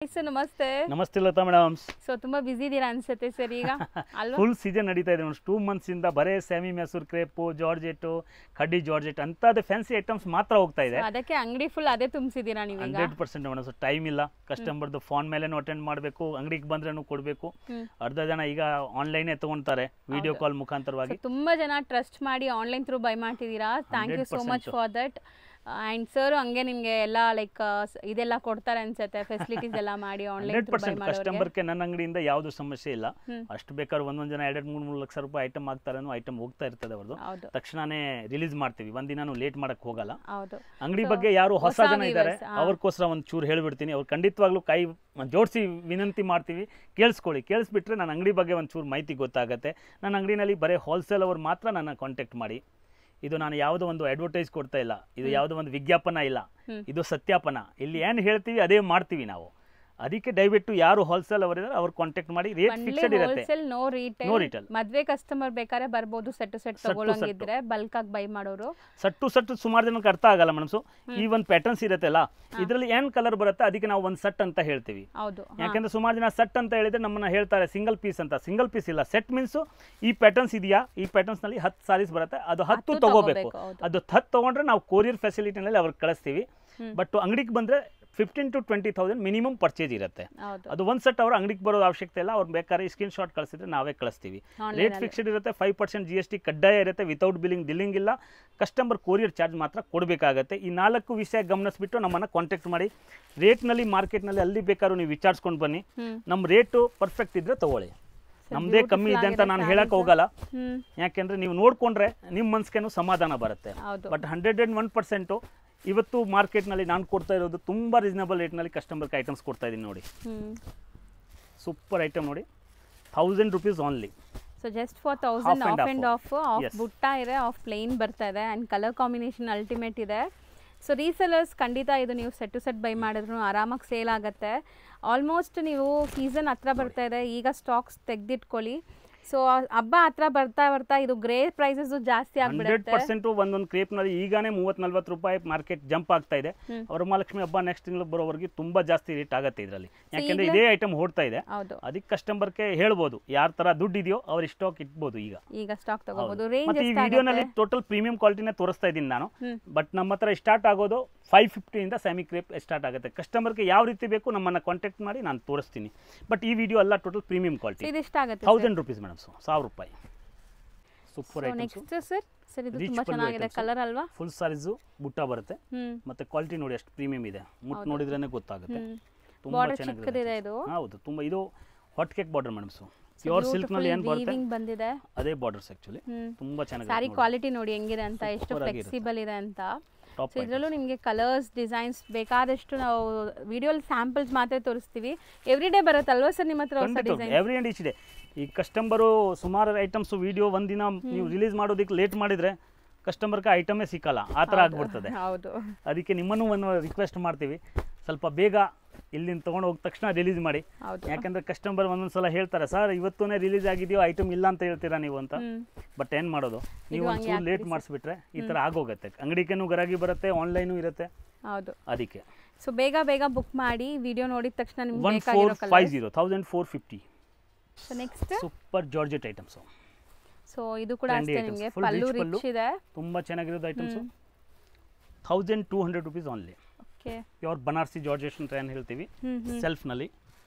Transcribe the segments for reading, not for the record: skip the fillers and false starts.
Sir ನಮಸ್ತೆ. ನಮಸ್ತೆ Lata madam. So ತುಂಬಾ ಬಿಸಿ ಇದೀರಾ ಅನ್ಸುತ್ತೆ ಸರ್ ಈಗ ಅಲ್ವಾ? ಫುಲ್ ಸೀಸನ್ ನಡೀತಾ ಇದೆ. 2 months ಇಂದ ಬರೇ ಸೆಮಿ ಮೆಸೂರ್ ಕ್ರೇಪು, ಜಾರ್ಜೆಟ್, ಕಡ್ಡಿ ಜಾರ್ಜೆಟ್ ಅಂತದೇ ಫ್ಯಾನ್ಸಿ ಐಟಮ್ಸ್ ಮಾತ್ರ ಹೋಗ್ತಾ ಇದೆ. ಅದಕ್ಕೆ ಅಂಗಡಿ ಫುಲ್ ಅದೇ ತುಂಬಿಸಿದೀರಾ ನೀವು ಈಗ? 100% ಮೇಡಮ್. ಸೊ ಟೈಮ್ ಇಲ್ಲ, ಕಸ್ಟಮರ್ದು ಫೋನ್ ಮೇಲೇನು ಅಟೆಂಡ್ ಮಾಡಬೇಕು, ಅಂಗಡಿಗೆ ಬಂದ್ರೇನು ಕೊಡಬೇಕು. ಅರ್ಧ ಜನ ಈಗ ಆನ್ಲೈನೇ ತಗೊಂತಾರೆ ವಿಡಿಯೋ ಕಾಲ್ ಮುಖಾಂತರವಾಗಿ. ತುಂಬಾ ಜನ ಟ್ರಸ್ಟ್ ಮಾಡಿ ಆನ್ಲೈನ್ ಥ್ರೂ ಬೈ ಮಾಡ್ತಿದ್ದೀರಾ. Thank you so much for that. And sir ಹಂಗೆ ನಿಮಗೆ ಎಲ್ಲ ಲೈಕ್ ಇದೆಲ್ಲ ಕೊಡ್ತಾರೆ ಅನ್ಸುತ್ತೆ, ಫೆಸಿಲಿಟೀಸ್ ಎಲ್ಲ ಮಾಡಿ ಆನ್ಲೈನ್ 100% ಕಸ್ಟಮರ್ಗೆ ನನ್ನ ಅಂಗಡಿಯಿಂದ ಯಾವುದು ಸಮಸ್ಯೆ ಇಲ್ಲ. ಅಷ್ಟು ಬೇಕಾದ್ರೆ ಒಂದೊಂದು ಜನ 2-3 ಲಕ್ಷ ರೂಪಾಯಿ ಐಟಮ್ ಹಾಕ್ತಾರೆ, ಐಟಮ್ ಹೋಗ್ತಾ ಇರ್ತದೆ ಅವ್ರದ್ದು. ತಕ್ಷಣನೇ ರಿಲೀಸ್ ಮಾಡ್ತೀವಿ, ಒಂದಿನಾನು ಲೇಟ್ ಮಾಡಕ್ ಹೋಗಲ್ಲ. ಅಂಗಡಿ ಬಗ್ಗೆ ಯಾರು ಹೊಸ ಜನ ಇದ್ದಾರೆ ಅವ್ರಿಗೋಸ್ಕರ ಒಂದು ಚೂರು ಹೇಳ್ಬಿಡ್ತೀನಿ. ಅವ್ರು ಖಂಡಿತವಾಗ್ಲೂ ಕೈ ಜೋಡಿಸಿ ವಿನಂತಿ ಮಾಡ್ತೀವಿ, ಕೇಳಿಸ್ಕೊಳ್ಳಿ. ಕೇಳಿಸ್ಬಿಟ್ರೆ ನನ್ನ ಅಂಗಡಿ ಬಗ್ಗೆ ಒಂದು ಚೂರು ಮಾಹಿತಿ ಗೊತ್ತಾಗುತ್ತೆ. ನನ್ನ ಅಂಗಡಿನಲ್ಲಿ ಬರೀ ಹೋಲ್ಸೇಲ್ ಅವ್ರು ಮಾತ್ರ ನನ್ನ ಕಾಂಟ್ಯಾಕ್ಟ್ ಮಾಡಿ. ಇದು ನಾನು ಯಾವುದೋ ಒಂದು ಅಡ್ವರ್ಟೈಸ್ ಕೊಡ್ತಾ ಇಲ್ಲ, ಇದು ಯಾವುದೋ ಒಂದು ವಿಜ್ಞಾಪನ ಇಲ್ಲ, ಇದು ಸತ್ಯಾಪನ. ಇಲ್ಲಿ ಏನು ಹೇಳ್ತೀವಿ ಅದೇ ಮಾಡ್ತೀವಿ ನಾವು. ಅದಕ್ಕೆ ದಯವಿಟ್ಟು ಯಾರು ಹೋಲ್ಸೇಲ್ ಅವರಿದ್ದಾರೆ ಅವ್ರು ಕಾಂಟ್ಯಾಕ್ಟ್ ಮಾಡಿ. ರೇಟ್ ಫಿಕ್ಸ್ಡ್ ಇರುತ್ತೆ, ನೋ ರಿಟೇಲ್. ಮದ್ವೆ ಕಸ್ಟಮರ್ ಬೇಕಾದ್ರೆ ಬರ್ಬೋದು, ಸೆಟ್ ತಗೊಳ್ಳಂಗಿದ್ರೆ ಬಲ್ಕ್ ಆಗಿ ಬೈ ಮಾಡೋರು. ಸೆಟ್ ಸುಮಾರು ಜನಕ್ಕೆ ಅರ್ಥ ಆಗಲ್ಲ ಮೇಡಮ್. ಸೊ ಈ ಒಂದು ಪ್ಯಾಟರ್ನ್ಸ್ ಇರುತ್ತಲ್ಲ, ಇದರಲ್ಲಿ ಏನ್ ಕಲರ್ ಬರುತ್ತೆ ಅದಕ್ಕೆ ನಾವು ಒಂದು ಸೆಟ್ ಅಂತ ಹೇಳ್ತೀವಿ. ಯಾಕಂದ್ರೆ ಸುಮಾರು ಜನ ಸೆಟ್ ಅಂತ ಹೇಳಿದ್ರೆ ನಮ್ಮನ್ನ ಹೇಳ್ತಾರೆ ಸಿಂಗಲ್ ಪೀಸ್ ಅಂತ. ಸಿಂಗಲ್ ಪೀಸ್ ಇಲ್ಲ, ಸೆಟ್ ಮೀನ್ಸ್ ಈ ಪ್ಯಾಟರ್ನ್ಸ್ ಇದೆಯಾ, ಈ ಪ್ಯಾಟರ್ನ್ಸ್ ನಲ್ಲಿ 10 ಸಾರೀಸ್ ಬರುತ್ತೆ, ಅದು 10 ತಗೋಬೇಕು. ಅದು 10 ತಗೊಂಡ್ರೆ ನಾವು ಕೊರಿಯರ್ ಫೆಸಿಲಿಟಿನಲ್ಲಿ ಅವ್ರಿಗೆ ಕಳಿಸ್ತೀವಿ. ಬಟ್ ಅಂಗಡಿಗೆ ಬಂದ್ರೆ 15,000 to 20,000 ಮಿನಿಮಮ್ ಪರ್ಚೇಸ್ ಇರುತ್ತೆ. ಅದು ಒಂದು ಸೆಟ್ ಅವ್ರ ಅಂಗಡಿಗೆ ಬರೋದು ಅವಶ್ಯಕತೆ ಇಲ್ಲ. ಅವ್ರು ಬೇಕಾದ್ರೆ ಸ್ಕ್ರೀನ್ ಶಾಟ್ ಕಳಿಸಿದ್ರೆ ನಾವೇ ಕಳಿಸ್ತೀವಿ. ರೇಟ್ ಫಿಕ್ಸ್ಡ್ ಇರುತ್ತೆ, 5% GST ಕಡ್ಡಾಯ ಇರುತ್ತೆ. ವಿತೌಟ್ ಬಿಲ್ಲಿಂಗ್ ಇಲ್ಲ. ಕಸ್ಟಮರ್ ಕೊರಿಯರ್ ಚಾರ್ಜ್ ಮಾತ್ರ ಕೊಡಬೇಕಾಗತ್ತೆ. ಈ 4 ವಿಷಯ ಗಮನಿಸ್ಬಿಟ್ಟು ನಮ್ಮನ್ನು ಕಾಂಟ್ಯಾಕ್ಟ್ ಮಾಡಿ. ರೇಟ್ನಲ್ಲಿ ಮಾರ್ಕೆಟ್ನಲ್ಲಿ ಅಲ್ಲಿ ಬೇಕಾದ್ರೂ ನೀವು ವಿಚಾರಿಸ್ಕೊಂಡು ಬನ್ನಿ. ನಮ್ಮ ರೇಟು ಪರ್ಫೆಕ್ಟ್ ಇದ್ರೆ ತಗೊಳ್ಳಿ, ನಮ್ದೇ ಕಮ್ಮಿ ಇದೆ ಅಂತ ನಾನು ಹೇಳಕ್ ಹೋಗಲ್ಲ. ಯಾಕೆಂದ್ರೆ ನೀವು ನೋಡ್ಕೊಂಡ್ರೆ ನಿಮ್ಮ ಮನ್ಸಿಗೇನು ಸಮಾಧಾನ ಬರುತ್ತೆ. ಬಟ್ 101% ಇವತ್ತು ಮಾರ್ಕೆಟ್ನಲ್ಲಿ ನಾನು ಕೊಡ್ತಾ ಇರೋದು ತುಂಬಾ ರೀಸನಬಲ್ ರೇಟ್ನಲ್ಲಿ ಕಸ್ಟಮರ್ಗೆ ಐಟಮ್ಸ್ ಕೊಡ್ತಾ ಇದ್ದೀನಿ ನೋಡಿ. ಸೂಪರ್ ಐಟಮ್ ನೋಡಿ, 1000 rupees only. So just for 1000 of and of ಬುಟ್ಟ ಇದೆ, ಆಫ್ ಪ್ಲೇನ್ ಬರ್ತಾ ಇದೆ, ಅಂಡ್ ಕಲರ್ ಕಾಂಬಿನೇಷನ್ ಅಲ್ಟಿಮೇಟ್ ಇದೆ. ಸೊ ರೀಸೆಲರ್ಸ್ ಖಂಡಿತ ಇದು ನೀವು ಸೆಟ್ ಟು ಸೆಟ್ ಬೈ ಮಾಡಿದ್ರು ಆರಾಮಾಗಿ ಸೇಲ್ ಆಗುತ್ತೆ. ಆಲ್ಮೋಸ್ಟ್ ನೀವು ಸೀಸನ್ ಹತ್ರ ಬರ್ತಾ ಇದೆ, ಈಗ ಸ್ಟಾಕ್ಸ್ ತೆಗೆದಿಟ್ಕೊಳ್ಳಿ. ಸೊ ಹಬ್ಬ ಹತ್ರ ಬರ್ತಾ ಇದು ಗ್ರೇ ಪ್ರೈಸಸ್ ಜಾಸ್ತಿ ಆಗ್ಬಿಡುತ್ತೆ. 100% ಒಂದೊಂದು ಕ್ರೇಪ್ ನಲ್ಲಿ ಈಗಾನೇ 30-40 ರೂಪಾಯಿ ಮಾರ್ಕೆಟ್ ಜಂಪ್ ಆಗ್ತಾ ಇದೆ. ವರಮಹಾಲಕ್ಷ್ಮಿ ಹಬ್ಬ ನೆಕ್ಸ್ಟ್ ತಿಂಗಳು ಬರೋವರೆಗೆ ತುಂಬಾ ಜಾಸ್ತಿ ರೇಟ್ ಆಗುತ್ತೆ ಇದರಲ್ಲಿ. ಯಾಕಂದ್ರೆ ಇದೇ ಐಟಮ್ ಓಡ್ತಾ ಇದೆ. ಅದಕ್ಕೆ ಕಸ್ಟಮರ್ಗೆ ಹೇಳ್ಬೋದು, ಯಾರ ತರ ದುಡ್ಡು ಇದೆಯೋ ಅವ್ರ ಸ್ಟಾಕ್ ಇಟ್ಬೋದು. ಈಗ ಸ್ಟಾಕ್ ತಗೋಬಹುದು. ಮತ್ತೆ ಈ ವಿಡಿಯೋನಲ್ಲಿ ಟೋಟಲ್ ಪ್ರೀಮಿಯಂ ಕ್ವಾಲಿಟಿನೇ ತೋರಿಸ್ತಾ ಇದ್ದೀನಿ ನಾನು. ಬಟ್ ನಮ್ಮ ಹತ್ರ ಸ್ಟಾರ್ಟ್ ಆಗೋದು 550 ಇಂದ ಸೆಮಿ ಕ್ರೇಪ್ ಸ್ಟಾರ್ಟ್ ಆಗುತ್ತೆ. ಕಸ್ಟಮರ್ಗೆ ಯಾವ ರೀತಿ ಬೇಕು ನಮ್ಮನ್ನ ಕಾಂಟ್ಯಾಕ್ಟ್ ಮಾಡಿ ನಾನು ತೋರಿಸ್ತೀನಿ. ಬಟ್ ಈ ವಿಡಿಯೋ ಅಲ್ಲ, total premium quality. 1000 rupees madam, 1000 ರೂಪಾಯಿ. Super item. ನೆಕ್ಸ್ಟ್ ಸರ್ ಇದು ತುಂಬಾ ಚೆನ್ನಾಗಿದೆ ಕಲರ್ ಅಲ್ವಾ? ಫುಲ್ ಸಾರೀಸ್ ಬುಟ್ಟ ಬರುತ್ತೆ. ಮತ್ತೆ ಕ್ವಾಲಿಟಿ ನೋಡಿ ಎಷ್ಟು ಪ್ರೀಮಿಯಂ ಇದೆ, ಮುಟ್ಟು ನೋಡಿದ್ರೇನೆ ಗೊತ್ತಾಗುತ್ತೆ. ತುಂಬಾ ಚೆನ್ನಾಗಿದೆ ಇದು. ಹೌದು, ತುಂಬಾ ಇದು hot cake border madam. So pure silk ನಲ್ಲಿ ಏನು ಬಂದಿದೆ ಅದೇ ಬಾರ್ಡರ್ಸ್ ಆಕ್ಚುಲಿ ತುಂಬಾ ಚೆನ್ನಾಗಿದೆ. ಸಾರಿ ಕ್ವಾಲಿಟಿ ನೋಡಿ ಹೆಂಗಿದೆ ಅಂತ, ಎಷ್ಟು ಫ್ಲೆಕ್ಸಿಬಲ್ ಇದೆ ಅಂತ. ಸೊ ಇದರಲ್ಲೂ ನಿಮಗೆ ಕಲರ್ಸ್ ಡಿಸೈನ್ಸ್ ಬೇಕಾದಷ್ಟು ನಾವು ವಿಡಿಯೋಲಿ ಸ್ಯಾಂಪಲ್ಸ್ ಮಾತ್ರ ತೋರಿಸ್ತೀವಿ. ಎವ್ರಿ ಡೇ ಬರುತ್ತಲ್ವಾ ಸರ್ ನಿಮ್ಮ ಹತ್ರ ಹೊಸ design? Every day each day. ಈ ಕಸ್ಟಮರು ಸುಮಾರು ಐಟಮ್ಸ್ ವಿಡಿಯೋ ಒಂದಿನ ನೀವು ರಿಲೀಸ್ ಮಾಡೋದಕ್ಕೆ ಲೇಟ್ ಮಾಡಿದ್ರೆ ಕಸ್ಟಮರ್ಗೆ ಐಟಮೇ ಸಿಕ್ಕಲ್ಲ, ಆ ಥರ ಆಗ್ಬಿಡ್ತದೆ. ಅದಕ್ಕೆ ನಿಮ್ಮನ್ನು ಒಂದು ರಿಕ್ವೆಸ್ಟ್ ಮಾಡ್ತೀವಿ, ಸ್ವಲ್ಪ ಬೇಗ ಇಲ್ಲಿಂದ ತೊಗೊಂಡು ಹೋಗಿದ ತಕ್ಷಣ ರಿಲೀಸ್ ಮಾಡಿ. ಯಾಕಂದ್ರೆ ಕಸ್ಟಮರ್ ಒಂದೊಂದ್ಸಲ ಹೇಳ್ತಾರೆ, ಸರ್ ಇವತ್ತೇ ರಿಲೀಸ್ ಆಗಿದೆಯೋ ಐಟಮ್ ಇಲ್ಲ ಅಂತ ಹೇಳ್ತೀರಾ ನೀವು ಅಂತ. ಬಟ್ ಏನು ಮಾಡೋದು, ನೀವು ಒಂಚೂರು ಲೇಟ್ ಮಾಡಿಸ್ಬಿಟ್ರೆ ಈ ಥರ ಆಗೋಗುತ್ತೆ. ಅಂಗಡಿಗೇನು ಗರಾಗಿ ಬರುತ್ತೆ, ಆನ್ಲೈನು ಇರುತ್ತೆ. ಅದಕ್ಕೆ ಸೊ ಬೇಗ ಬುಕ್ ಮಾಡಿ. ವಿಡಿಯೋ ನೋಡಿದ ತಕ್ಷಣ ನಿಮಗೆ 1450 so next super georgette items. So ಇದು ಕೂಡ ಅಷ್ಟೇ, ನಿಮಗೆ ಪಲ್ಲು ರಿಚ್ ಇದೆ, ತುಂಬಾ ಚೆನ್ನಾಗಿರೋದು items. 1200 rupees only. Pure Banarasi georgette ಅಂತ ಏನು ಹೇಳ್ತೀವಿ, ಸೆಲ್ಫ್ ನಲ್ಲಿ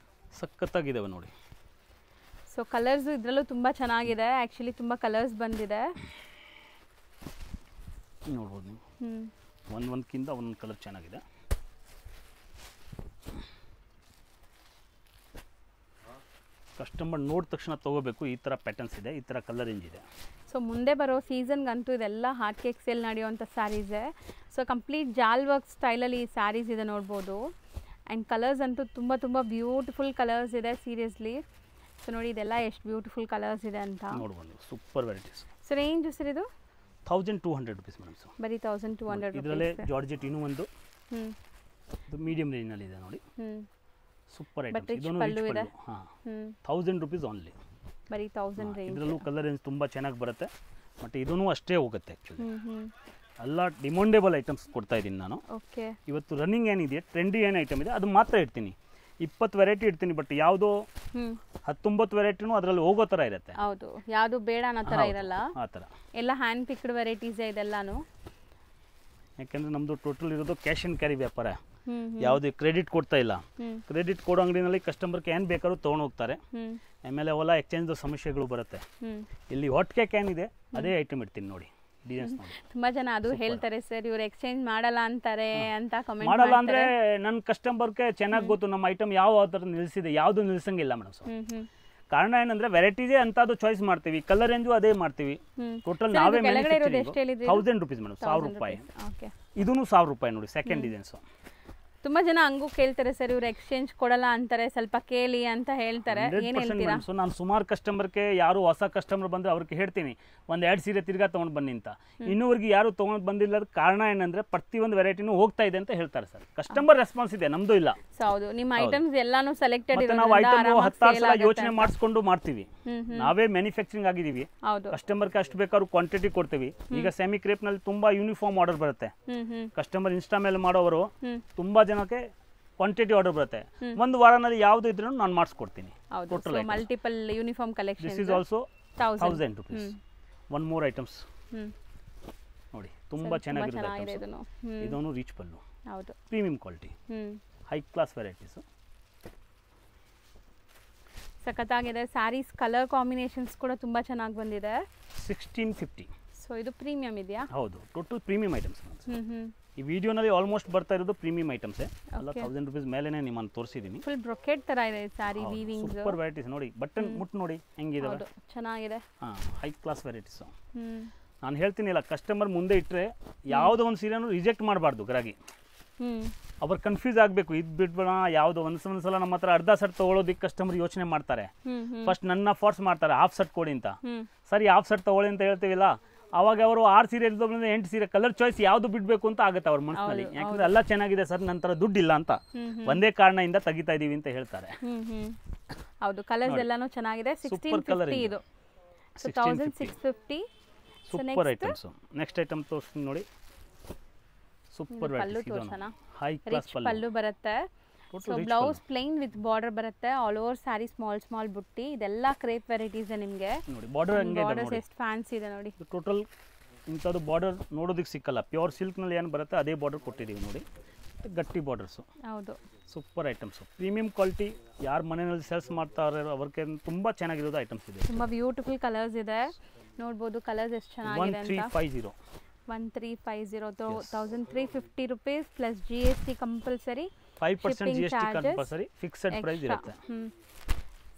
ಸಖತ್ತಾಗಿದಾವೆ ನೋಡಿ. ಸೊ ಕಲರ್ಸ್ ಇದ್ರಲ್ಲೂ ತುಂಬಾ ಚೆನ್ನಾಗಿದೆ. ಆಕ್ಚುಲಿ ತುಂಬಾ ಕಲರ್ಸ್ ಬಂದಿದೆ, ನೋಡ್ಬೋದು ನೀವು. ಒಂದೊಂದಕ್ಕಿಂತ ಒಂದೊಂದು ಕಲರ್ ಚೆನ್ನಾಗಿದೆ. ಕಸ್ಟಮರ್ ನೋಡಿದ ತಕ್ಷಣ ತಗೋಬೇಕು. ಈ ಥರ ಪ್ಯಾಟರ್ನ್ಸ್ ಇದೆ, ಈ ಥರ ಕಲರ್ ರೇಂಜ್ ಇದೆ. ಸೊ ಮುಂದೆ ಬರೋ ಸೀಸನ್ಗಂತೂ ಇದೆಲ್ಲ ಹಾಟ್ ಕೇಕ್ ಸೇಲ್ ನಡೆಯುವಂಥ ಸ್ಯಾರೀಸೇ. ಸೊ ಕಂಪ್ಲೀಟ್ ಜಾಲ್ ವರ್ಕ್ ಸ್ಟೈಲಲ್ಲಿ ಈ ಸ್ಯಾರೀಸ್ ಇದೆ ನೋಡ್ಬೋದು. ಆ್ಯಂಡ್ ಕಲರ್ಸ್ ಅಂತೂ ತುಂಬ ಬ್ಯೂಟಿಫುಲ್ ಕಲರ್ಸ್ ಇದೆ ಸೀರಿಯಸ್ಲಿ. ಸೊ ನೋಡಿ ಇದೆಲ್ಲ ಎಷ್ಟು ಬ್ಯೂಟಿಫುಲ್ ಕಲರ್ಸ್ ಇದೆ ಅಂತ ನೋಡ್ಬೋದು. Super varieties. So range sir ಇದು 1200 rupees ಮೇಡಮ್. ಸೊ ಬರೀ 1200 ಇದರಲ್ಲೇ ಜಾರ್ಜೆಟ್ ಇನ್ನೂ ಒಂದು ಮೀಡಿಯಂ ರೇಂಜ್ನಲ್ಲಿ ಇದೆ ನೋಡಿ. Super items. ಇದೊಂದು ರಿಚ್ ಪಲ್ಲು. ಹಾಂ, 1000 rupees ಓನ್ಲಿ. ಬರೀ 1000 ರೇಂಜ್. ಇದರಲ್ಲೂ ಕಲರ್ ರೇಂಜ್ ತುಂಬ ಚೆನ್ನಾಗಿ ಬರುತ್ತೆ. ಮತ್ತು ಇದೂ ಅಷ್ಟೇ ಹೋಗುತ್ತೆ ಆ್ಯಕ್ಚುಲಿ. ಎಲ್ಲ ಡಿಮಾಂಡೇಬಲ್ ಐಟಮ್ಸ್ ಕೊಡ್ತಾ ಇದ್ದೀನಿ ನಾನು. ಇವತ್ತು ರನ್ನಿಂಗ್ ಏನಿದೆ, ಟ್ರೆಂಡಿ ಏನು ಐಟಮ್ ಇದೆ ಅದು ಮಾತ್ರ ಇಡ್ತೀನಿ. 20 ವೆರೈಟಿ ಇಡ್ತೀನಿ, ಬಟ್ ಯಾವುದೋ 19 ವೆರೈಟಿನೂ ಅದರಲ್ಲಿ ಹೋಗೋ ಥರ ಇರುತ್ತೆ. ಹೌದು, ಯಾವುದು ಬೇಡ ಅನ್ನೋ ಥರ ಇರಲ್ಲ, ಆ ಥರ ಎಲ್ಲ ಹ್ಯಾಂಡ್ ಪಿಕ್ಡ್ ವೆರೈಟೀಸ್ ಇದೆಲ್ಲಾನು. ಯಾಕೆಂದರೆ ನಮ್ಮದು ಟೋಟಲ್ ಇರೋದು ಕ್ಯಾಶ್ ಆ್ಯಂಡ್ ಕ್ಯಾರಿ ವ್ಯಾಪಾರ, ಯಾವುದೇ ಕ್ರೆಡಿಟ್ ಕೊಡ್ತಾ ಇಲ್ಲ. ಕ್ರೆಡಿಟ್ ಕೊಡೋ ಅಂಗಡಿನಲ್ಲಿ ಕಸ್ಟಮರ್ಗೆ ಏನು ಬೇಕಾದ್ರೂ ತೊಗೊಂಡು ಹೋಗ್ತಾರೆ, ಆಮೇಲೆ ಅವೆಲ್ಲ ಎಕ್ಸ್ಚೇಂಜ್ ಸಮಸ್ಯೆಗಳು ಬರುತ್ತೆ. ಇಲ್ಲಿ ಒಟ್ಟಿಗೆ ಕ್ಯಾನ್ ಇದೆ, ಅದೇ ಐಟಮ್ ಇಡ್ತೀನಿ ನೋಡಿ, ಡಿಸೈನ್ಸ್ ನೋಡಿ. ತುಂಬಾ ಜನ ಅದು ಹೇಳ್ತಾರೆ ಸರ್, ಇವ್ರು ಎಕ್ಸ್ಚೇಂಜ್ ಮಾಡಲ್ಲ ಅಂತಾರೆ ಅಂತ ಕಮೆಂಟ್ ಮಾಡಲ್ಲ ಅಂದರೆ ನನ್ನ ಕಸ್ಟಮರ್ಗೆ ಚೆನ್ನಾಗಿ ಗೊತ್ತು ನಮ್ಮ ಐಟಮ್ ಯಾವ ಥರ ನಿಲ್ಲಿಸಿದೆ, ಯಾವುದು ನಿಲ್ಸಂಗಿಲ್ಲ ಮೇಡಮ್. ಸೊ ಕಾರಣ ಏನಂದ್ರೆ ವೆರೈಟೀಸೇ ಅಂತದ್ದು ಚಾಯ್ಸ್ ಮಾಡ್ತೀವಿ, ಕಲರ್ ರೇಂಜು ಅದೇ ಮಾಡ್ತೀವಿ. ಟೋಟಲ್ ನಾವೇ 1000 ರೂಪೀಸ್ ಮೇಡಮ್, 1000 ರೂಪಾಯಿ. ಇದೂ 1000 ರೂಪಾಯಿ ನೋಡಿ, ಸೆಕೆಂಡ್ ಡಿಸೈನ್ಸು. ತುಂಬಾ ಜನ ಹಂಗೂ ಕೇಳ್ತಾರೆ ಸರ್, ಇವ್ರು ಎಕ್ಸ್ಚೇಂಜ್ ಕೊಡಲ್ಲ ಅಂತಾರೆ, ಸ್ವಲ್ಪ ಕೇಳಿ ಅಂತ ಹೇಳ್ತಾರೆ, ಏನ್ ಹೇಳ್ತೀರಾ? ಸೊ ನಾನು ಸುಮಾರು ಕಸ್ಟಮರ್ಗೆ ಯಾರು ಹೊಸ ಕಸ್ಟಮರ್ ಬಂದ್ರೆ ಅವ್ರಿಗೆ ಹೇಳ್ತೀನಿ, ಒಂದು 2 ಸೀರೆ ತಿರ್ಗಾ ತೊಗೊಂಡು ಬನ್ನಿ ಅಂತ. ಇನ್ನೂವರೆಗೆ ಯಾರು ತೊಗೊಂಡು ಬಂದಿಲ್ಲ, ಕಾರಣ ಏನಂದ್ರೆ ಪ್ರತಿಯೊಂದು ವೆರೈಟಿನೂ ಹೋಗ್ತಾ ಇದೆ ಅಂತ ಹೇಳ್ತಾರೆ ಸರ್. ಕಸ್ಟಮರ್ ರೆಸ್ಪಾನ್ಸ್ ಇದೆ, ನಮ್ದು ಇಲ್ಲ. ಹೌದು, ನಿಮ್ಮ ಐಟಮ್ಸ್ ಎಲ್ಲಾನು ಸೆಲೆಕ್ಟೆಡ್ ಇದೆ, ನಾವು ಐಟಮ್ 10 ಸಲ ಯೋಚನೆ ಮಾಡಿಸ್ಕೊಂಡು ಮಾಡ್ತೀವಿ. ನಾವೇ ಮ್ಯಾನುಫ್ಯಾಕ್ಚರಿಂಗ್ ಆಗಿದೀವಿ, ಕಸ್ಟಮರ್ಗೆ ಅಷ್ಟು ಬೇಕಾದ್ರೂ ಕ್ವಾಂಟಿಟಿ ಕೊಡ್ತೀವಿ. ಈಗ ಸೆಮಿ ಕ್ರೇಪ್ ನಲ್ಲಿ ತುಂಬಾ ಯೂನಿಫಾರ್ಮ್ ಆರ್ಡರ್ ಬರುತ್ತೆ, ಕಸ್ಟಮರ್ ಇನ್ಸ್ಟಾ ಮೇಲೆ ಮಾಡೋರು ತುಂಬಾ ಜನಕ್ಕೆ ಕ್ವಾಂಟಿಟಿ ಆರ್ಡರ್ ಬರುತ್ತೆ. ಒಂದು ವಾರನಲ್ಲಿ ಯಾವ್ದು ಇದ್ರೂ ನಾನು ಮಾಡಿಸ್ಕೊಡ್ತೀನಿ. Total multiple uniform collection. This is also 1000 rupees. One more items ನೋಡಿ, ತುಂಬಾ ಚೆನ್ನಾಗಿರುತ್ತೆ. ಇದೊಂದು ರಿಚ್ ಪಲ್ಲು, ಹೌದು, premium quality, high class varieties, ಸಖತ್ತಾಗಿದೆ. ಸ್ಯಾರೀಸ್ ಕಲರ್ ಕಾಂಬಿನೇಷನ್ಸ್ ಕೂಡ ತುಂಬಾ ಚೆನ್ನಾಗಿ ಬಂದಿದೆ. 1650. ಸೊ ಇದು ಪ್ರೀಮಿಯಂ ಇದೆಯಾ? ಹೌದು, ಟೋಟಲ್ ಪ್ರೀಮಿಯಂ ಐಟಮ್ಸ್. ಈ ವಿಡಿಯೋನಲ್ಲಿ ಆಲ್ಮೋಸ್ಟ್ ಬರ್ತಾ ಇರೋದು ಪ್ರೀಮಿಯಂ ಐಟಮ್ಸೇ ಅಲ್ಲ. 1000 ರೂಪೀಸ್ ಮೇಲೆನೇ ನಿಮ್ಮನ್ನು ತೋರಿಸಿದ್ದೀನಿ. ಫುಲ್ ಬ್ರೊಕೆಟ್ ತರ ಇದೆ ಸಾರಿ, ವೀವಿಂಗ್ ಸೂಪರ್ ವೆರೈಟೀಸ್ ನೋಡಿ. ಬಟನ್ ಮುಟ್ಟು ನೋಡಿ ಹೆಂಗಿದೆ, ಚೆನ್ನಾಗಿದೆ. High class varieties. ನಾನು ಹೇಳ್ತೀನಿ ಇಲ್ಲ, ಕಸ್ಟಮರ್ ಮುಂದೆ ಇಟ್ಟರೆ ಯಾವುದೋ ಒಂದು ಸೀರೆನೂ ರಿಜೆಕ್ಟ್ ಮಾಡಬಾರ್ದು. ಗ್ರಾಹಕಿ ಅವ್ರು ಕನ್ಫ್ಯೂಸ್ ಆಗಬೇಕು, ಇದು ಬಿಟ್ಬಿಡೋಣ ಯಾವುದೋ ಒಂದ್ಸಲ ನಮ್ಮ ಹತ್ರ ಅರ್ಧ ಸೆಟ್ ತೊಗೊಳೋದಕ್ಕೆ ಕಸ್ಟಮರ್ ಯೋಚನೆ ಮಾಡ್ತಾರೆ. ಫಸ್ಟ್ ನನ್ನ ಫೋರ್ಸ್ ಮಾಡ್ತಾರೆ, ಹಾಫ್ ಸೆಟ್ ಕೊಡಿ ಅಂತ. ಸರಿ, ಹಾಫ್ ಸೆಟ್ ತೊಗೊಳ್ಳಿ ಅಂತ ಹೇಳ್ತೀವಿಲ್ಲ, ಅವಾಗ ಅವರು 6 ಸೀರೆ ಇರೋದ್ರಿಂದ 8 ಸೀರೆ ಕಲರ್ ಚಾಯ್ಸ್ ಯಾವ್ದು ಬಿಡಬೇಕು ಅಂತ ಆಗುತ್ತೆ ಅವ್ರ ಮನಸ್ಸಿನಲ್ಲಿ. ಯಾಕಂದ್ರೆ ಎಲ್ಲ ಚೆನ್ನಾಗಿದೆ ಸರ್, ನಂತರ ದುಡ್ಡಿಲ್ಲ ಅಂತ ಒಂದೇ ಕಾರಣದಿಂದ ತೆಗಿತಾ ಇದೀವಿ ಅಂತ ಹೇಳ್ತಾರೆ. ಹೌದು, ಕಲರ್ಸ್ ಎಲ್ಲಾನು ಚೆನ್ನಾಗಿದೆ. 1650 ಇದು, 1650 ಸೂಪರ್ ಐಟಮ್ಸ್. ನೆಕ್ಸ್ಟ್ ಐಟಮ್ ತೋರಿಸ್ತೀನಿ ನೋಡಿ, ಸೂಪರ್ ಹೈ ಕ್ಲಾಸ್ ಪಲ್ಲು ಬರುತ್ತೆ. So blouse plain with border ಬರುತ್ತೆ, ಆಲ್ ಓವರ್ ಸ್ಯಾರಿ ಸ್ಮಾಲ್ ಬುಟ್ಟಿ. ಇದೆಲ್ಲ ಕ್ರೇಪ್ ವೆರೈಟೀಸ್ ನಿಮಗೆ ನೋಡಿ. ಬಾರ್ಡರ್ ಎಷ್ಟು ಫ್ಯಾನ್ಸಿ ಇದೆ ನೋಡಿ. ಟೋಟಲ್ ಇಂಥದ್ದು ಬಾರ್ಡರ್ ನೋಡೋದಕ್ಕೆ ಸಿಕ್ಕಲ್ಲ. ಪ್ಯೂರ್ ಸಿಲ್ಕ್ ನಲ್ಲಿ ಏನು ಬರುತ್ತೆ ಅದೇ ಬಾರ್ಡರ್ ಕೊಟ್ಟಿದ್ದೀವಿ ನೋಡಿ, ಗಟ್ಟಿ ಬಾರ್ಡರ್ಸ್. ಹೌದು, ಸೂಪರ್ ಐಟಮ್ಸ್, ಪ್ರೀಮಿಯಂ ಕ್ವಾಲಿಟಿ. ಯಾರು ಮನೆಯಲ್ಲಿ ಸೇಲ್ಸ್ ಮಾಡ್ತಾರೆ ಅವ್ರಿಗೆ ತುಂಬಾ ಚೆನ್ನಾಗಿರೋದು ಐಟಮ್ಸ್ ಇದೆ. ತುಂಬಾ ಬ್ಯೂಟಿಫುಲ್ ಕಲರ್ಸ್ ಇದೆ, ನೋಡ್ಬೋದು ಕಲರ್ಸ್ ಎಷ್ಟು ಚೆನ್ನಾಗಿದೆ ಅಂತ. 1350 1350 rupees plus GST compulsory, 5% GST compulsory, fixed price ಇರುತ್ತೆ.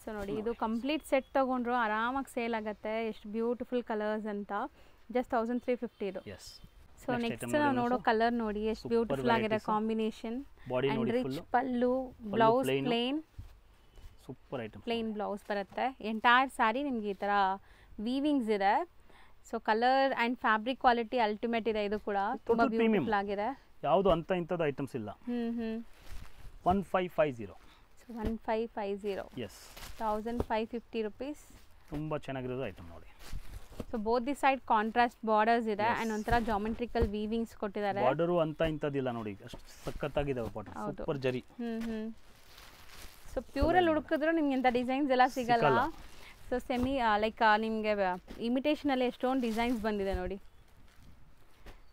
ಸೊ ನೋಡಿ, ಇದು ಕಂಪ್ಲೀಟ್ ಸೆಟ್ ತಗೊಂಡ್ರು ಆರಾಮಾಗಿ ಸೇಲ್ ಆಗುತ್ತೆ. ಎಷ್ಟು ಬ್ಯೂಟಿಫುಲ್ ಕಲರ್ಸ್ ಅಂತ. ಜಸ್ಟ್ 1350 ಇದು. ಸೊ ನೆಕ್ಸ್ಟ್ ನಾವು ನೋಡೋ ಕಲರ್ ನೋಡಿ, ಎಷ್ಟು ಬ್ಯೂಟಿಫುಲ್ ಆಗಿದೆ combination. And rich pallu, blouse plain, super item, plain blouse ಬರುತ್ತೆ. ಎಂಟೈರ್ ಸ್ಯಾರಿ ನಿಮ್ಗೆ ಈ ತರ ವೀವಿಂಗ್ಸ್ ಇದೆ. So colour and fabric quality ultimate ಇದೆ. ಇದು ಕೂಡ ತುಂಬಾ ಬ್ಯೂಟಿಫುಲ್ ಆಗಿದೆ. ಯಾವುದು ಅಂತ ಇಂಥದ್ದು ಐಟಮ್ಸ್ ಇಲ್ಲ. 1550. So 1550, yes, 1550 rupees. ತುಂಬಾ ಚೆನ್ನಾಗಿರೋದು ಐಟಮ್ ನೋಡಿ. So both the side contrast borders ಇದೆ ಅಂಡ್ ಒಂಥರ ಜಾಮೆಟ್ರಿಕಲ್ ವೀವಿಂಗ್ಸ್ ಕೊಟ್ಟಿದ್ದಾರೆ. ಬಾರ್ಡರು ಅಂತ ಇಂಥದ್ದಿಲ್ಲ ನೋಡಿ, ಅಷ್ಟು ಸಖತ್ತಾಗಿದೆ border, super zari. So pure ಅಲ್ಲಿ ಹುಡುಕಿದ್ರು ನಿಮ್ಗೆ ಇಂಥ ಡಿಸೈನ್ಸ್ ಎಲ್ಲ ಸಿಗಲ್ಲ. ಸೊ ಸೆಮಿ ಲೈಕ್ ನಿಮಗೆ ಇಮಿಟೇಷನಲ್ಲಿ ಎಷ್ಟೊಂದು ಡಿಸೈನ್ಸ್ ಬಂದಿದೆ ನೋಡಿ.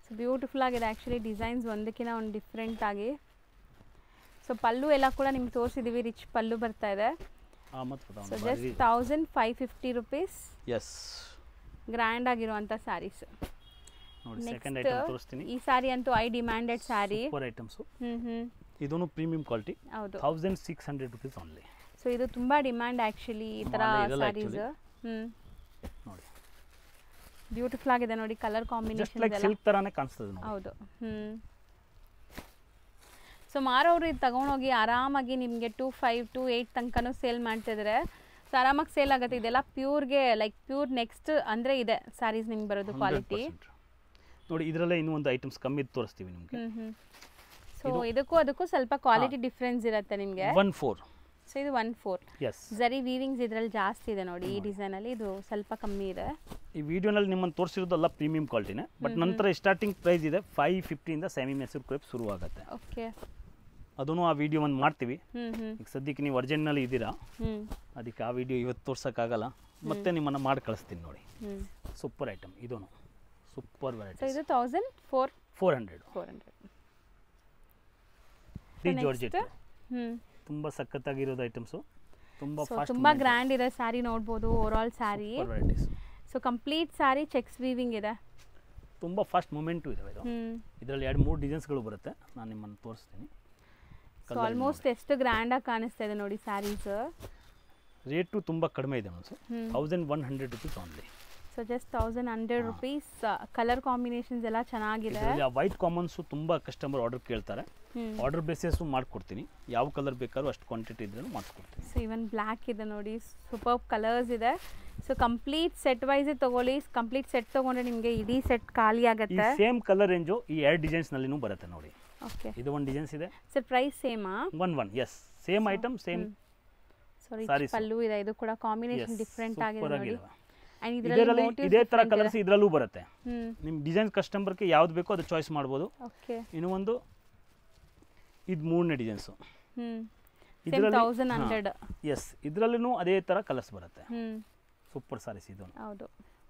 ಸೊ ಬ್ಯೂಟಿಫುಲ್ ಆಗಿದೆ ಆ್ಯಕ್ಚುಲಿ, ಡಿಸೈನ್ಸ್ ಒಂದಕ್ಕಿಂತ ಒಂದು ಡಿಫ್ರೆಂಟ್ ಆಗಿ. ಸೊ ಪಲ್ಲು ಎಲ್ಲ ಕೂಡ ನಿಮ್ಗೆ ತೋರಿಸಿದ್ದೀವಿ, ರಿಚ್ ಪಲ್ಲು ಬರ್ತಾ ಇದೆ. So just 1550 rupees. Yes, grand ಆಗಿರುವಂಥ ಸ್ಯಾರೀಸ್. ನೆಕ್ಸ್ಟ್ ಈ ಸ್ಯಾರಿ ಅಂತೂ I demanded sari. Super items. ಇದೊಂದು ಪ್ರೀಮಿಯಂ ಕ್ವಾಲಿಟಿ. ಹೌದು, 1600 ರೂಪೀಸ್ ಓನ್ಲಿ. ಸೊ ಇದು ತುಂಬಾ ಡಿಮ್ಯಾಂಡ್ ಆ್ಯಕ್ಚುಲಿ ಈ ಥರ ಸ್ಯಾರೀಸ್. ನೋಡಿ, ಬ್ಯೂಟಿಫುಲ್ ಆಗಿದೆ ನೋಡಿ, ಕಲರ್ ಕಾಂಬಿನೇಷನ್ ಲೈಕ್ ಸಿಲ್ಕ್ ತರಾನೇ ಕಾಣಿಸ್ತದೆ ನೋಡಿ. ಹೌದು. ಸೊ ಮಾರೋರು ಇದು ತಗೊಂಡೋಗಿ ಆರಾಮಾಗಿ ನಿಮಗೆ 2500 to 8 ತನಕನೂ ಸೇಲ್ ಮಾಡ್ತಿದ್ರೆ ಸೊ ಆರಾಮಾಗಿ ಸೇಲ್ ಆಗುತ್ತೆ. ಇದೆಲ್ಲ ಪ್ಯೂರ್ಗೆ ಲೈಕ್ ಪ್ಯೂರ್ ನೆಕ್ಸ್ಟ್ ಅಂದರೆ ಇದೆ ಸ್ಯಾರೀಸ್ ನಿಮ್ಗೆ ಬರೋದು ಕ್ವಾಲಿಟಿ ನೋಡಿ. ಇದರಲ್ಲೇ ಇನ್ನೂ ಒಂದು ಐಟಮ್ಸ್ ಕಮ್ಮಿ ತೋರಿಸ್ತೀವಿ ನಿಮಗೆ. ಸೊ ಅದಕ್ಕೂ ಸ್ವಲ್ಪ ಕ್ವಾಲಿಟಿ ಡಿಫ್ರೆನ್ಸ್ ಇರುತ್ತೆ ನಿಮಗೆ. 14. ಸೊ ಇದು 14. ಜರಿ ವೀವಿಂಗ್ಸ್ ಇದರಲ್ಲಿ ಜಾಸ್ತಿ ಇದೆ ನೋಡಿ. ಈ ಡಿಸೈನ್ ಅಲ್ಲಿ ಇದು ಸ್ವಲ್ಪ ಕಮ್ಮಿ ಇದೆ. ಈ ವಿಡಿಯೋನಲ್ಲಿ ನಿಮ್ಮನ್ನು ತೋರಿಸಿರೋದಲ್ಲ ಪ್ರೀಮಿಯಂ ಕ್ವಾಲಿಟಿನೇ, ಬಟ್ ನಂತರ ಸ್ಟಾರ್ಟಿಂಗ್ ಪ್ರೈಸ್ ಇದೆ 550 ಇಂದ ಸೆಮಿ ಮೆಸೂರ್ ಕ್ರೇಪ್ ಶುರು ಆಗುತ್ತೆ. ಓಕೆ, ಅದನ್ನು ಆ ವಿಡಿಯೋ ಒಂದು ಮಾಡ್ತೀವಿ. ಈಗ ಸದ್ಯಕ್ಕೆ ನೀವು ಅರ್ಜೆಂಟ್ನಲ್ಲಿ ಇದ್ದೀರಾ, ಅದಕ್ಕೆ ಆ ವಿಡಿಯೋ ಇವತ್ತು ತೋರ್ಸೋಕ್ಕಾಗಲ್ಲ, ಮತ್ತೆ ನಿಮ್ಮನ್ನು ಮಾಡಿ ಕಳಿಸ್ತೀನಿ ನೋಡಿ. ಸೂಪರ್ ಐಟಮ್, ಇದೂ ಸೂಪರ್ ವೆರೈಟಿ. ಇದು 1400 ಜಾರ್ಜೆಟ್, ತುಂಬ ಸಖತ್ತಾಗಿರೋದು ಐಟಮ್ಸು, ತುಂಬ ಗ್ರ್ಯಾಂಡ್ ಇದೆ ಸ್ಯಾರಿ. ನೋಡ್ಬೋದು over all sari. So complete sari cheques weaving ಇದೆ, ತುಂಬ ಫಾಸ್ಟ್ ಮೂಮೆಂಟು ಇದೆ ಇದು. ಇದರಲ್ಲಿ 2-3 ಡಿಸೈನ್ಸ್ಗಳು ಬರುತ್ತೆ, ನಾನು ನಿಮ್ಮನ್ನು ತೋರಿಸ್ತೀನಿ. ಆಲ್ಮೋಸ್ಟ್ ಎಷ್ಟು ಗ್ರ್ಯಾಂಡಾಗಿ ಕಾಣಿಸ್ತಾ ಇದೆ ನೋಡಿ ಸ್ಯಾರೀಸ್. ರೇಟು ತುಂಬ ಕಡಿಮೆ ಇದೆ ಮನಸ್ಸು, 1100 rupees only. So just 1100 rupees. Colour combinations ಎಲ್ಲ ಚೆನ್ನಾಗಿದೆ. ವೈಟ್ ಕಾಮನ್ಸು ತುಂಬ ಕಸ್ಟಮರ್ ಆರ್ಡರ್ ಕೇಳ್ತಾರೆ, ಆರ್ಡರ್ ಬೇಸಿಸು ಮಾಡ್ಕೊಡ್ತೀನಿ. ಯಾವ ಕಲರ್ ಬೇಕಾದ್ರೂ ಅಷ್ಟು ಕ್ವಾಂಟಿಟಿ ಇದ್ರೂ ಮಾಡ್ಕೊಡ್ತೀನಿ. ಸೊ ಇವನ್ ಬ್ಲ್ಯಾಕ್ ಇದೆ ನೋಡಿ, ಸೂಪರ್ ಕಲರ್ಸ್ ಇದೆ. ಸೊ ಕಂಪ್ಲೀಟ್ ಸೆಟ್ ವೈಸ್ ತಗೊಳ್ಳಿ, ಕಂಪ್ಲೀಟ್ ಸೆಟ್ ತಗೊಂಡ್ರೆ ನಿಮಗೆ ಇಡೀ ಸೆಟ್ ಖಾಲಿ ಆಗುತ್ತೆ. ಸೇಮ್ ಕಲರ್ ರೇಂಜು ಈ 2 ಡಿಸೈನ್ಸ್ ನಲ್ಲಿನೂ ಬರುತ್ತೆ ನೋಡಿ. ಓಕೆ, ಇದು ಒಂದು ಡಿಸೈನ್ಸ್ ಇದೆ. ಸರ್ ಪ್ರೈಸ್ ಸೇಮಾ? 1 yes, same item, same sari pallu ಇದೆ. ಇದು ಕೂಡ ಕಾಂಬಿನೇಷನ್ ಡಿಫರೆಂಟ್ ಆಗಿದೆ ನೋಡಿ. ಅಂಡ್ ಇದರಲ್ಲಿ ಇದೇ ತರ ಕಲರ್ಸ್ ಇದರಲ್ಲೂ ಬರುತ್ತೆ. ನಿಮ್ಮ ಡಿಸೈನ್ ಕಸ್ಟಮರ್ಗೆ ಯಾವ್ದು ಬೇಕೋ ಅದು ಚಾಯ್ಸ್ ಮಾಡ್ಬೋದು. ಓಕೆ, ಇನ್ನು ಒಂದು ಇದು 3ನೇ ಡಿಸೈನ್ಸ್. ಇದರಲ್ಲಿ 1100. ಎಸ್, ಇದರಲ್ಲೂ ಅದೇ ತರ ಕಲರ್ಸ್ ಬರುತ್ತೆ. ಸೂಪರ್ ಸಾರೀಸ್ ಇದು. ಹೌದು,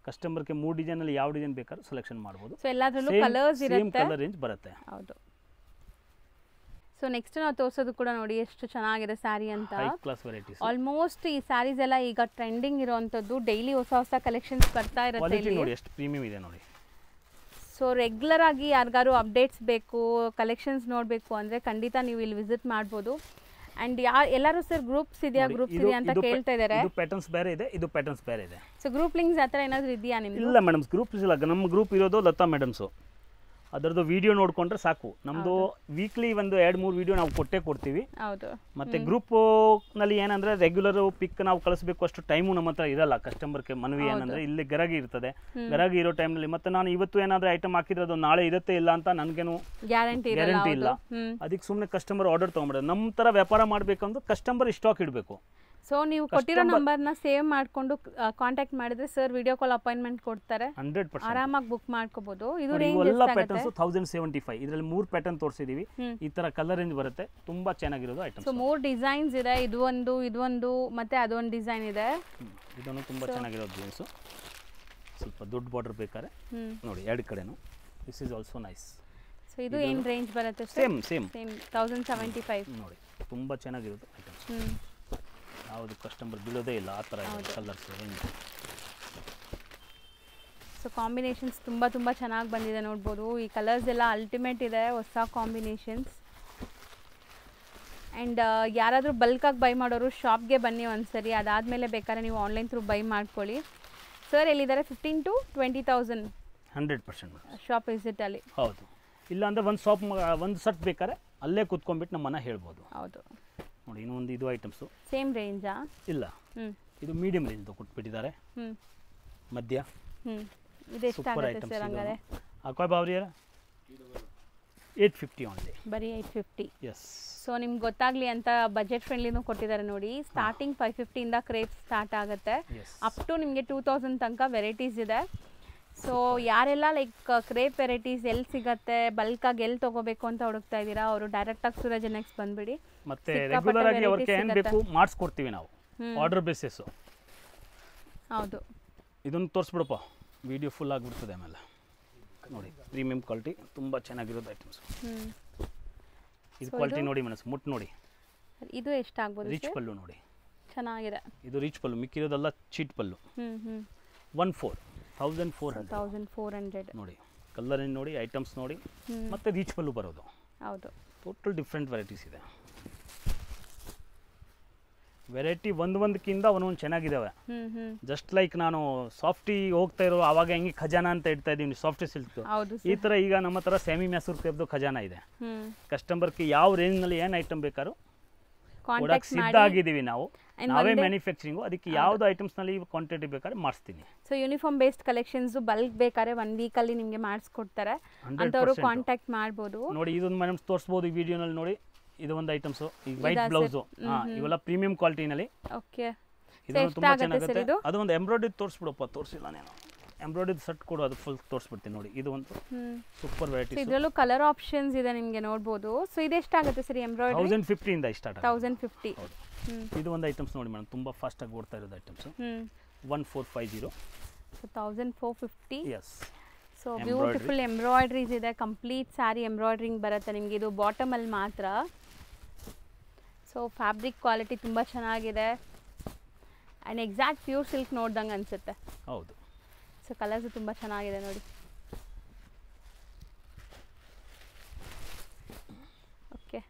ಕಸ್ಟಮರ್ಗೆ 3 ಡಿಸೈನ್ ಅಲ್ಲಿ ಯಾವ ಡಿಸೈನ್ ಬೇಕಾದ್ರೂ ಸೆಲೆಕ್ಷನ್ ಮಾಡ್ಬೋದು. ಸೊ ಎಲ್ಲದರಲ್ಲೂ ಕಲರ್ಸ್ ಇರುತ್ತೆ, ಸೇಮ್ ಕಲರ್ ರೇಂಜ್ ಬರುತ್ತೆ. ಹೌದು. ಸೊ ನೆಕ್ಸ್ಟ್ ನಾವು ತೋರಿಸೋದು ಕೂಡ ನೋಡಿ ಎಷ್ಟು ಚೆನ್ನಾಗಿದೆ ಸ್ಯಾರಿ ಅಂತ. High class varieties. ಆಲ್ಮೋಸ್ಟ್ ಈ ಸ್ಯಾರೀಸ್ ಎಲ್ಲ ಈಗ ಟ್ರೆಂಡಿಂಗ್ ಇರುವಂತದ್ದು, ಡೈಲಿ ಹೊಸ ಕಲೆಕ್ಷನ್ಸ್ ಬರ್ತಾ ಇರುತ್ತೆ ಇಲ್ಲಿ ನೋಡಿ. ಎಷ್ಟು ಪ್ರೀಮಿಯಂ ಇದೆ ನೋಡಿ. ಸೊ ರೆಗ್ಯುಲರ್ ಆಗಿ ಯಾರಿಗಾರು ಅಪ್ಡೇಟ್ಸ್ ಬೇಕು, ಕಲೆಕ್ಷನ್ಸ್ ನೋಡಬೇಕು ಅಂದರೆ ಖಂಡಿತ ನೀವು ಇಲ್ಲಿ ವಿಸಿಟ್ ಮಾಡ್ಬೋದು. ಅಂಡ್ ಎಲ್ಲರೂ ಸರ್ ಗ್ರೂಪ್ಸ್ ಇದೆಯಾ ಅಂತ ಕೇಳ್ತಾ ಇದ್ದಾರೆ. ಇದು ಪ್ಯಾಟರ್ನ್ಸ್ ಬೇರೆ ಇದೆ, ಇದು ಪ್ಯಾಟರ್ನ್ಸ್ ಬೇರೆ ಇದೆ. ಸೊ ಗ್ರೂಪ್ ಲಿಂಕ್ಸ್ ಆ ಥರ ಏನಾದರೂ ಇದೆಯಾ ನಿಮ್ಗೆ? ಇಲ್ಲ ಮೇಡಮ್, ಗ್ರೂಪ್ ಇಲ್ಲ. ನಮ್ಮ ಗ್ರೂಪ್ ಇರೋದು ಲತಾ ಮೇಡಮ್ಸು. ಅದರದ್ದು ವಿಡಿಯೋ ನೋಡಿಕೊಂಡ್ರೆ ಸಾಕು. ನಮ್ಮದು ವೀಕ್ಲಿ ಒಂದು 2-3 ವಿಡಿಯೋ ನಾವು ಕೊಡ್ತೀವಿ. ಹೌದು. ಮತ್ತು ಗ್ರೂಪ್ನಲ್ಲಿ ಏನಂದರೆ ರೆಗ್ಯುಲರ್ ಪಿಕ್ ನಾವು ಕಳಿಸ್ಬೇಕು ಅಷ್ಟು ಟೈಮು ನಮ್ಮ ಹತ್ರ ಇರಲ್ಲ. ಕಸ್ಟಮರ್ಗೆ ಮನವಿ ಏನಂದರೆ ಇಲ್ಲಿ ಗರಾಗಿ ಇರ್ತದೆ, ಗರಾಗಿ ಇರೋ ಟೈಮ್ನಲ್ಲಿ ಮತ್ತೆ ನಾನು ಇವತ್ತು ಏನಾದರೂ ಐಟಮ್ ಹಾಕಿದ್ರೆ ಅದು ನಾಳೆ ಇರುತ್ತೆ ಇಲ್ಲ ಅಂತ ನನಗೇನು ಗ್ಯಾರಂಟಿ ಇಲ್ಲ. ಅದಕ್ಕೆ ಸುಮ್ಮನೆ ಕಸ್ಟಮರ್ ಆರ್ಡರ್ ತೊಗೊಂಬಿಡೋದು. ನಮ್ಮ ಥರ ವ್ಯಾಪಾರ ಮಾಡಬೇಕಂದ್ರೆ ಕಸ್ಟಮರ್ ಸ್ಟಾಕ್ ಇಡಬೇಕು. ಸೊ ನೀವು ಕೊಟ್ಟಿರೋ ನಂಬರ್ನ ಸೇವ್ ಮಾಡಿಕೊಂಡು ಕಾಂಟ್ಯಾಕ್ಟ್ ಮಾಡಿದ್ರೆ ಸರ್ ವಿಡಿಯೋ ಕಾಲ್ ಅಪಾಯಿಂಟ್ಮೆಂಟ್ ಕೊಡ್ತಾರೆ. 100% ಆರಾಮಾಗಿ ಬುಕ್ ಮಾಡ್ಕೋಬಹುದು. ಇದು ರೇಂಜ್ ಎಲ್ಲ ಪ್ಯಾಟರ್ನ್ಸ್ 1075. ಇದರಲ್ಲಿ 3 ಪ್ಯಾಟರ್ನ್ ತೋರಿಸಿದೀವಿ. ಈ ತರ ಕಲರ್ ರೇಂಜ್ ಬರುತ್ತೆ, ತುಂಬಾ ಚೆನ್ನಾಗಿರೋದು ಐಟಮ್ಸ್. ಸೊ 3 ಡಿಸೈನ್ಸ್ ಇದೆ, ಇದೊಂದು ಮತ್ತೆ ಅದೊಂದು ಡಿಸೈನ್ ಇದೆ. ಇದನ್ನು ತುಂಬಾ ಚೆನ್ನಾಗಿರೋದು ಡಿಸೈನ್ಸ್. ಸ್ವಲ್ಪ ದೊಡ್ಡ ಬಾರ್ಡರ್ ಬೇಕಾದ್ರೆ ನೋಡಿ, 2 ಕಡೆನೂ. This is also nice. So ಇದು ಏನು ರೇಂಜ್ ಬರುತ್ತೆ? ಸೇಮ್ 1075 ನೋಡಿ. ತುಂಬಾ ಚೆನ್ನಾಗಿರೋದು ಐಟಮ್ಸ್. ಯಾವುದು ಕಸ್ಟಮರ್ ಬೀಳೋದೇ ಇಲ್ಲ ಆ ಥರ ಕಲರ್ಸ್ ರೇಂಜ್. ಸೊ ಕಾಂಬಿನೇಷನ್ಸ್ ತುಂಬ ಚೆನ್ನಾಗಿ ಬಂದಿದೆ ನೋಡ್ಬೋದು. ಈ ಕಲರ್ಸ್ ಎಲ್ಲ ಅಲ್ಟಿಮೇಟ್ ಇದೆ, ಹೊಸ ಕಾಂಬಿನೇಷನ್ಸ್. ಆ್ಯಂಡ್ ಯಾರಾದರೂ ಬಲ್ಕಾಗಿ ಬೈ ಮಾಡೋರು ಶಾಪ್ಗೆ ಬನ್ನಿ ಒಂದ್ಸರಿ, ಅದಾದಮೇಲೆ ಬೇಕಾದ್ರೆ ನೀವು ಆನ್ಲೈನ್ ಥ್ರೂ ಬೈ ಮಾಡ್ಕೊಳ್ಳಿ. ಸರ್ ಎಲ್ಲಿದ್ದಾರೆ? 15,000 to 20,000 100% ಶಾಪ್ ವಿಸಿಟಲ್ಲಿ. ಹೌದು. ಇಲ್ಲ ಅಂದರೆ ಒಂದು ಸೆಟ್ ಬೇಕಾದ್ರೆ ಅಲ್ಲೇ ಕೂತ್ಕೊಂಡ್ಬಿಟ್ಟು ನಮ್ಮನ್ನ ಹೇಳ್ಬೋದು. ಹೌದು ನೋಡಿ. ಇನ್ನೊಂದು ಇದು ಐಟಮ್ಸು ಸೇಮ್ ರೇಂಜಾ? ಇಲ್ಲ, ಇದು ಮೀಡಿಯಂ ರೇಂಜ್ ಕೊಟ್ಬಿಟ್ಟಿದ್ದಾರೆ. ಮಧ್ಯ ಇದು ಎಷ್ಟಾಗುತ್ತೆ ಸರ್ ಹಂಗಾರೆ? ಹಾಕೋ ಬಾವ್ರಿಯರ 850 ಓನ್ಲಿ, ಬರೀ 850. ಎಸ್. ಸೊ ನಿಮ್ಗೆ ಗೊತ್ತಾಗಲಿ ಅಂತ ಬಜೆಟ್ ಫ್ರೆಂಡ್ಲಿನೂ ಕೊಟ್ಟಿದ್ದಾರೆ ನೋಡಿ. ಸ್ಟಾರ್ಟಿಂಗ್ 550 ಇಂದ ಕ್ರೇಪ್ ಸ್ಟಾರ್ಟ್ ಆಗುತ್ತೆ, ಅಪ್ ಟು ನಿಮಗೆ 2000 ತನಕ ವೆರೈಟೀಸ್ ಇದೆ. ಸೊ ಯಾರೆಲ್ಲ ಲೈಕ್ ಕ್ರೇಪ್ ವೆರೈಟೀಸ್ ಎಲ್ಲಿ ಸಿಗುತ್ತೆ, ಬಲ್ಕಾಗಿ ಎಲ್ಲಿ ತೊಗೋಬೇಕು ಅಂತ ಹುಡುಕ್ತಾ ಇದ್ದೀರಾ, ಅವರು ಡೈರೆಕ್ಟಾಗಿ ಸೂರಜ್ ನೆಕ್ಸ್ಟ್ ಬಂದುಬಿಡಿ. ಮತ್ತೆ ರೆಗ್ಯುಲರ್ ಆಗಿ ಅವ್ರಿಗೆ ಏನು ಬೇಕು ಮಾಡಿಸ್ಕೊಡ್ತೀವಿ ನಾವು, ಆರ್ಡರ್ ಬೇಸಿಸು. ಹೌದು. ಇದನ್ನು ತೋರಿಸ್ಬಿಡಪ್ಪ, ವಿಡಿಯೋ ಫುಲ್ ಆಗಿಬಿಡ್ತದೆ ಆಮೇಲೆ. ನೋಡಿ, ಪ್ರೀಮಿಯಂ ಕ್ವಾಲಿಟಿ, ತುಂಬ ಚೆನ್ನಾಗಿರೋದು ಐಟಮ್ಸ್. ಇದು ಕ್ವಾಲಿಟಿ ನೋಡಿ ಮನಸ್ಸು, ಮುಟ್ಟು ನೋಡಿ. ಇದು ಎಷ್ಟಾಗ್ಬೋದು? ರಿಚ್ ಪಲ್ಲು ನೋಡಿ, ಚೆನ್ನಾಗಿದೆ. ಇದು ರಿಚ್ ಪಲ್ಲು, ಮಿಕ್ಕಿರೋದೆಲ್ಲ ಚೀಟ್ ಪಲ್ಲು. 1400 ನೋಡಿ. ಕಲರ್ ನೋಡಿ, ಐಟಮ್ಸ್ ನೋಡಿ, ಮತ್ತೆ ರಿಚ್ ಪಲ್ಲು ಬರೋದು. ಹೌದು. ಟೋಟಲ್ ಡಿಫ್ರೆಂಟ್ ವೆರೈಟೀಸ್ ಇದೆ. ವೆರೈಟಿ ಒಂದಕ್ಕಿಂತ ಒಂದೊಂದು ಚೆನ್ನಾಗಿದ್ದಾವೆ. ಜಸ್ಟ್ ಲೈಕ್ ನಾನು ಸಾಫ್ಟಿ ಹೋಗ್ತಾ ಇರೋ ಆವಾಗ ಹೆಂಗೆ ಖಜಾನ ಅಂತ ಇಡ್ತಾ ಇದ್ದೀವಿ, ಸಾಫ್ಟಿ ಸಿಲ್ಕ್. ಈ ಥರ ಈಗ ನಮ್ಮ ಹತ್ರ ಸೆಮಿ ಮ್ಯಾಸೂರ್ ಕ್ರೇಪ್ದು ಖಜಾನ ಇದೆ. ಕಸ್ಟಮರ್ಗೆ ಯಾವ ರೇಂಜ್ನಲ್ಲಿ ಏನು ಐಟಮ್ ಬೇಕಾದ್ರೂ ಕೊಡಕ್ಕೆ ಸಿದ್ಧ ಆಗಿದ್ದೀವಿ ನಾವು. ನಾವೇ ಮ್ಯಾನುಫ್ಯಾಕ್ಚರಿಂಗು, ಅದಕ್ಕೆ ಯಾವ್ದು ಐಟಮ್ಸ್ನಲ್ಲಿ ಕ್ವಾಂಟಿಟಿ ಬೇಕಾದ್ರೆ ಮಾಡಿಸ್ತೀನಿ. So uniform based collections bulk ಬೇಕಾದ್ರೆ 1 ವೀಕಲ್ಲಿ ನಿಮಗೆ ಮಾಡಿಸ್ಕೊಡ್ತಾರೆ, ಅಂತವರು ಕಾಂಟ್ಯಾಕ್ಟ್ ಮಾಡ್ಬೋದು. ನೋಡಿ, ಇದೊಂದು ಮೇಡಮ್ ತೋರಿಸ್ಬೋದು ಈ ವಿಡಿಯೋನಲ್ಲಿ ನೋಡಿ. ಇದು ಒಂದು ಐಟಮ್ಸು, ಈ ವೈಟ್ ಬ್ಲೌಸು, ಇವೆಲ್ಲ ಪ್ರೀಮಿಯಂ ಕ್ವಾಲಿಟಿನಲ್ಲಿ. ಓಕೆ. ಇದನ್ನು ತುಂಬ ಚೆನ್ನಾಗುತ್ತೆ. ಅದು ಒಂದು ಎಂಬ್ರಾಯ್ಡ್ರಿ ತೋರಿಸ್ಬಿಡಪ್ಪ, ತೋರಿಸಿಲ್ಲ ನೀನು. ಎಂಬ್ರಾಯ್ಡರಿ ಸೆಟ್ ಕೂಡ ಅದು ಫುಲ್ ತೋರಿಸ್ಬಿಡ್ತೀನಿ ನೋಡಿ. ಇದು ಒಂದು ಸೂಪರ್ ವೆರೈಟಿ. ಇದರಲ್ಲೂ ಕಲರ್ ಆಪ್ಷನ್ಸ್ ಇದೆ ನಿಮಗೆ ನೋಡಬಹುದು. ಸೊ ಇದು ಎಷ್ಟಾಗುತ್ತೆ ಸರ್ ಎಂಬ್ರಾಯ್ಡರಿ? 1050 ಇಂದ ಸ್ಟಾರ್ಟ್ ಆಗುತ್ತೆ. 1050. ಇದು ಒಂದು ಐಟಮ್ಸ್ ನೋಡಿ ಮೇಡಮ್, ತುಂಬಾ ಫಾಸ್ಟ್ ಆಗಿ ಓಡ್ತಾ ಇರೋದು items. 1450. So 1450. Yes. So beautiful embroideries ಇದೆ, ಕಂಪ್ಲೀಟ್ ಸ್ಯಾರಿ ಎಂಬ್ರಾಯ್ಡರಿಂಗ್ ಬರುತ್ತೆ ನಿಮಗೆ. ಇದು ಬಾಟಮ್ ಅಲ್ಲಿ ಮಾತ್ರ. ಸೊ ಫ್ಯಾಬ್ರಿಕ್ ಕ್ವಾಲಿಟಿ ತುಂಬ ಚೆನ್ನಾಗಿದೆ ಆ್ಯಂಡ್ ಎಕ್ಸಾಕ್ಟ್ ಪ್ಯೂರ್ ಸಿಲ್ಕ್ ನೋಡ್ದಂಗೆ ಅನಿಸುತ್ತೆ. ಹೌದು. ಸೊ ಕಲರ್ಸು ತುಂಬ ಚೆನ್ನಾಗಿದೆ ನೋಡಿ. ಓಕೆ,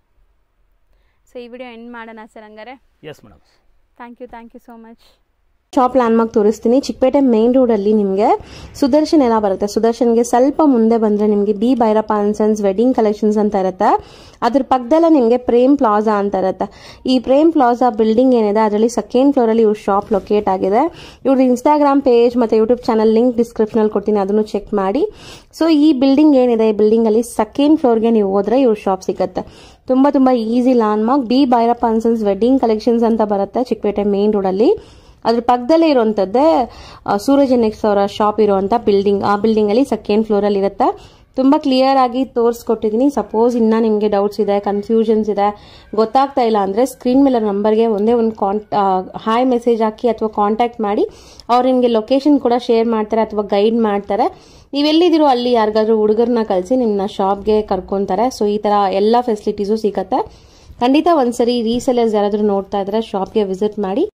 ಸೊ ಈ ವಿಡಿಯೋ ಎಂಡ್ ಮಾಡೋಣ ಸರ್ ಹಂಗಾರೆ? Yes madam. Thank you so much. Shop landmark ತೋರಿಸ್ತೀನಿ. ಚಿಕ್ಕಪೇಟೆ ಮೇನ್ ರೋಡ್ ಅಲ್ಲಿ ನಿಮಗೆ ಸುದರ್ಶನ್ ಎಲ್ಲ ಬರುತ್ತೆ. ಸುದರ್ಶನ್ಗೆ ಸ್ವಲ್ಪ ಮುಂದೆ ಬಂದ್ರೆ ನಿಮಗೆ B Bhyrappa and sons wedding collections ಅಂತ ಇರುತ್ತೆ. ಅದ್ರ ಪಕ್ಕದಲ್ಲೇ ನಿಮಗೆ ಪ್ರೇಮ್ ಪ್ಲಾಜಾ ಅಂತ ಇರುತ್ತೆ. ಈ ಪ್ರೇಮ್ ಪ್ಲಾಜಾ ಬಿಲ್ಡಿಂಗ್ ಏನಿದೆ ಅದರಲ್ಲಿ ಸೆಕೆಂಡ್ ಫ್ಲೋರ್ ಅಲ್ಲಿ ಇವ್ರ ಶಾಪ್ ಲೊಕೇಟ್ ಆಗಿದೆ. ಇವ್ರದ್ದು ಇನ್ಸ್ಟಾಗ್ರಾಮ್ ಪೇಜ್ ಮತ್ತೆ ಯೂಟ್ಯೂಬ್ ಚಾನಲ್ ಲಿಂಕ್ ಡಿಸ್ಕ್ರಿಪ್ಷನ್ ಅಲ್ಲಿ ಕೊಡ್ತೀನಿ, ಅದನ್ನು ಚೆಕ್ ಮಾಡಿ. ಸೊ ಈ ಬಿಲ್ಡಿಂಗ್ ಏನಿದೆ, ಈ ಬಿಲ್ಡಿಂಗ್ ಅಲ್ಲಿ ಸೆಕೆಂಡ್ ಫ್ಲೋರ್ಗೆ ನೀವು ಹೋದ್ರೆ ಇವ್ರ ಶಾಪ್ ಸಿಗುತ್ತೆ. ತುಂಬಾ easy landmark. B Bhyrappa and sons wedding collections ಅಂತ ಬರುತ್ತೆ ಚಿಕ್ಕಪೇಟೆ ಮೇನ್ ರೋಡ್ ಅಲ್ಲಿ. ಅದ್ರ ಪಕ್ಕದಲ್ಲೇ ಇರುವಂತದ್ದೇ ಸೂರಜ್ ಎನೆಕ್ಸ್ ಅವರ ಶಾಪ್ ಇರುವಂತ ಬಿಲ್ಡಿಂಗ್. ಆ ಬಿಲ್ಡಿಂಗ್ ಅಲ್ಲಿ ಸೆಕೆಂಡ್ ಫ್ಲೋರ್ ಅಲ್ಲಿ ಇರುತ್ತೆ. ತುಂಬಾ ಕ್ಲಿಯರ್ ಆಗಿ ತೋರಿಸ್ಕೊಟ್ಟಿದ್ದೀನಿ. ಸಪೋಸ್ ಇನ್ನ ನಿಮ್ಗೆ ಡೌಟ್ಸ್ ಇದೆ, ಕನ್ಫ್ಯೂಷನ್ಸ್ ಇದೆ, ಗೊತ್ತಾಗ್ತಾ ಇಲ್ಲ ಅಂದ್ರೆ ಸ್ಕ್ರೀನ್ ಮೇಲೆ ನಂಬರ್ಗೆ ಒಂದೇ ಒಂದು ಹಾಯ್ ಮೆಸೇಜ್ ಹಾಕಿ ಅಥವಾ ಕಾಂಟ್ಯಾಕ್ಟ್ ಮಾಡಿ. ಅವ್ರು ನಿಮ್ಗೆ ಲೊಕೇಶನ್ ಕೂಡ ಶೇರ್ ಮಾಡ್ತಾರೆ ಅಥವಾ ಗೈಡ್ ಮಾಡ್ತಾರೆ. ನೀವೆಲ್ಲಿದ್ದೀರೋ ಅಲ್ಲಿ ಯಾರಿಗಾದ್ರೂ ಹುಡುಗರನ್ನ ಕಳಿಸಿ ನಿಮ್ಮನ್ನ ಶಾಪ್ಗೆ ಕರ್ಕೊಂತಾರೆ. ಸೊ ಈ ತರ ಎಲ್ಲಾ ಫೆಸಿಲಿಟೀಸು ಸಿಗತ್ತೆ. ಖಂಡಿತ ಒಂದ್ಸರಿ ರೀಸೆಲರ್ಸ್ ಯಾರಾದ್ರೂ ನೋಡ್ತಾ ಇದ್ರೆ ಶಾಪ್ಗೆ ವಿಸಿಟ್ ಮಾಡಿ.